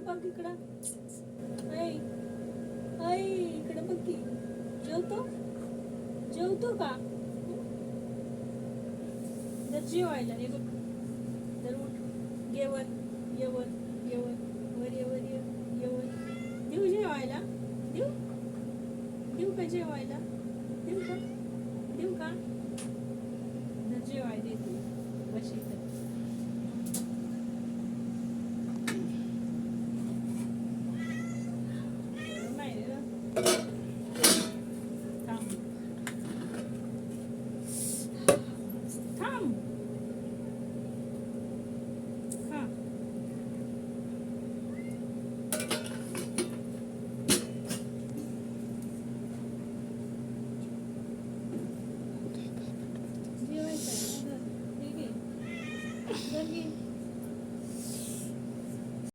बघ इकडं. ऐ ऐ इकडे बघ की. जेवतो जेवतो का? जर जेवायला हे बघ. जर उठ. जेवण जेवण जेवण. वर ये वर ये. जेवण देऊ जेवायला. देऊ देऊ का जेवायला?